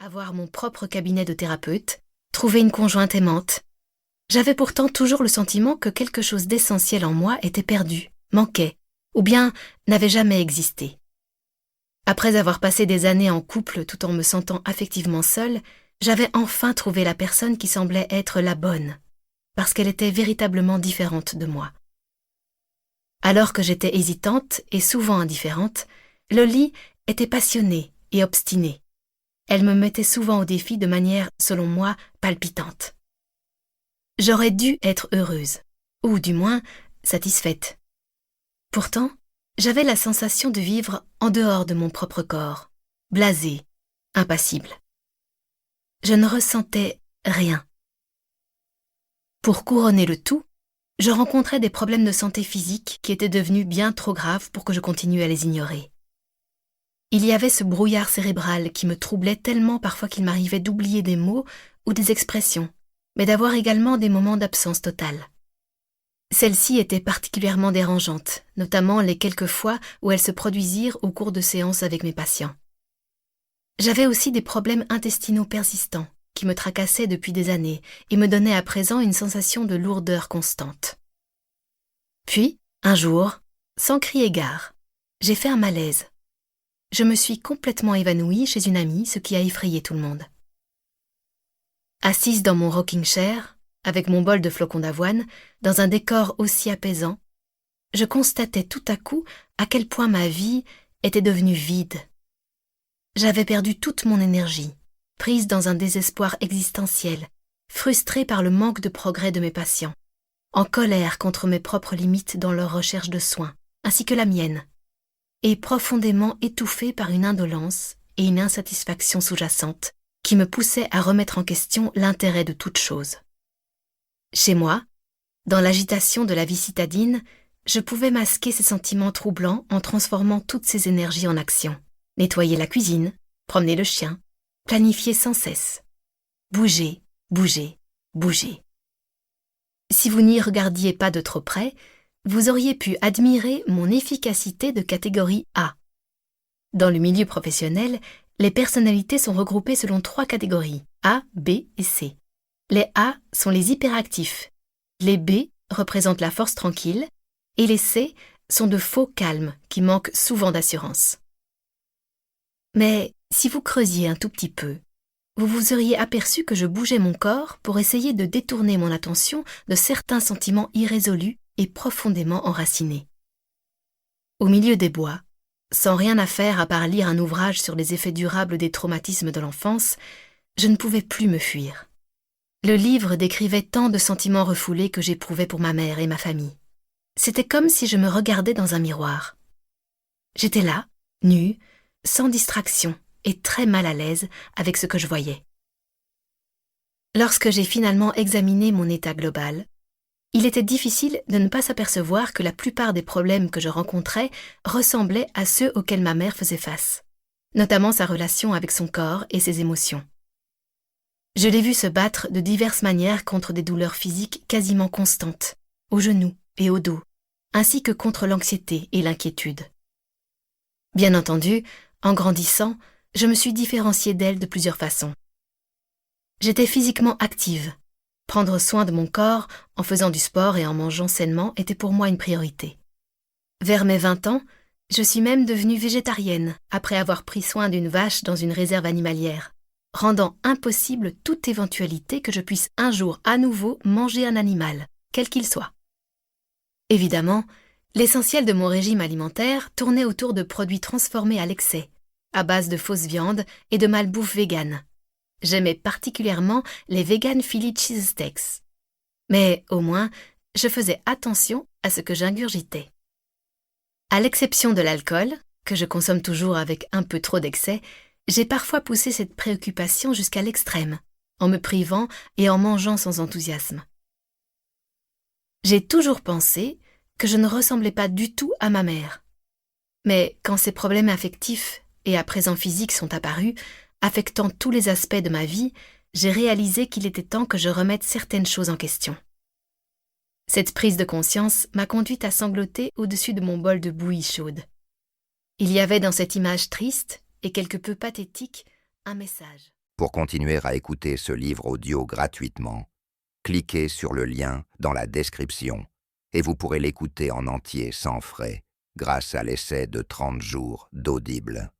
avoir mon propre cabinet de thérapeute, trouver une conjointe aimante. J'avais pourtant toujours le sentiment que quelque chose d'essentiel en moi était perdu, manquait, ou bien n'avait jamais existé. Après avoir passé des années en couple tout en me sentant affectivement seule, j'avais enfin trouvé la personne qui semblait être la bonne, parce qu'elle était véritablement différente de moi. Alors que j'étais hésitante et souvent indifférente, Loli était passionnée et obstinée. Elle me mettait souvent au défi de manière, selon moi, palpitante. J'aurais dû être heureuse, ou du moins satisfaite. Pourtant, j'avais la sensation de vivre en dehors de mon propre corps, blasée, impassible. Je ne ressentais rien. Pour couronner le tout, je rencontrais des problèmes de santé physique qui étaient devenus bien trop graves pour que je continue à les ignorer. Il y avait ce brouillard cérébral qui me troublait tellement parfois qu'il m'arrivait d'oublier des mots ou des expressions, mais d'avoir également des moments d'absence totale. Celles-ci étaient particulièrement dérangeantes, notamment les quelques fois où elles se produisirent au cours de séances avec mes patients. J'avais aussi des problèmes intestinaux persistants qui me tracassaient depuis des années et me donnaient à présent une sensation de lourdeur constante. Puis, un jour, sans crier gare, j'ai fait un malaise. Je me suis complètement évanouie chez une amie, ce qui a effrayé tout le monde. Assise dans mon rocking chair, avec mon bol de flocons d'avoine, dans un décor aussi apaisant, je constatais tout à coup à quel point ma vie était devenue vide. J'avais perdu toute mon énergie, prise dans un désespoir existentiel, frustrée par le manque de progrès de mes patients, en colère contre mes propres limites dans leur recherche de soins, ainsi que la mienne, et profondément étouffée par une indolence et une insatisfaction sous-jacente qui me poussaient à remettre en question l'intérêt de toute chose. Chez moi, dans l'agitation de la vie citadine, je pouvais masquer ces sentiments troublants en transformant toutes ces énergies en action. Nettoyer la cuisine, promener le chien, planifier sans cesse. Bouger, bouger, bouger. Si vous n'y regardiez pas de trop près, vous auriez pu admirer mon efficacité de catégorie A. Dans le milieu professionnel, les personnalités sont regroupées selon 3 catégories, A, B et C. Les A sont les hyperactifs, les B représentent la force tranquille et les C sont de faux calmes qui manquent souvent d'assurance. Mais si vous creusiez un tout petit peu, vous vous seriez aperçu que je bougeais mon corps pour essayer de détourner mon attention de certains sentiments irrésolus et profondément enracinés. Au milieu des bois, sans rien à faire à part lire un ouvrage sur les effets durables des traumatismes de l'enfance, je ne pouvais plus me fuir. Le livre décrivait tant de sentiments refoulés que j'éprouvais pour ma mère et ma famille. C'était comme si je me regardais dans un miroir. J'étais là, nue, sans distraction et très mal à l'aise avec ce que je voyais. Lorsque j'ai finalement examiné mon état global, il était difficile de ne pas s'apercevoir que la plupart des problèmes que je rencontrais ressemblaient à ceux auxquels ma mère faisait face, notamment sa relation avec son corps et ses émotions. Je l'ai vue se battre de diverses manières contre des douleurs physiques quasiment constantes, aux genoux et au dos, ainsi que contre l'anxiété et l'inquiétude. Bien entendu, en grandissant, je me suis différenciée d'elle de plusieurs façons. J'étais physiquement active. Prendre soin de mon corps en faisant du sport et en mangeant sainement était pour moi une priorité. Vers mes 20 ans, je suis même devenue végétarienne après avoir pris soin d'une vache dans une réserve animalière, rendant impossible toute éventualité que je puisse un jour à nouveau manger un animal, quel qu'il soit. Évidemment, l'essentiel de mon régime alimentaire tournait autour de produits transformés à l'excès, à base de fausses viandes et de malbouffe végane. J'aimais particulièrement les vegan Philly cheesesteaks. Mais au moins, je faisais attention à ce que j'ingurgitais. À l'exception de l'alcool, que je consomme toujours avec un peu trop d'excès, j'ai parfois poussé cette préoccupation jusqu'à l'extrême, en me privant et en mangeant sans enthousiasme. J'ai toujours pensé que je ne ressemblais pas du tout à ma mère. Mais quand ces problèmes affectifs et à présent physiques sont apparus, affectant tous les aspects de ma vie, j'ai réalisé qu'il était temps que je remette certaines choses en question. Cette prise de conscience m'a conduite à sangloter au-dessus de mon bol de bouillie chaude. Il y avait dans cette image triste et quelque peu pathétique un message. Pour continuer à écouter ce livre audio gratuitement, cliquez sur le lien dans la description et vous pourrez l'écouter en entier sans frais grâce à l'essai de 30 jours d'Audible.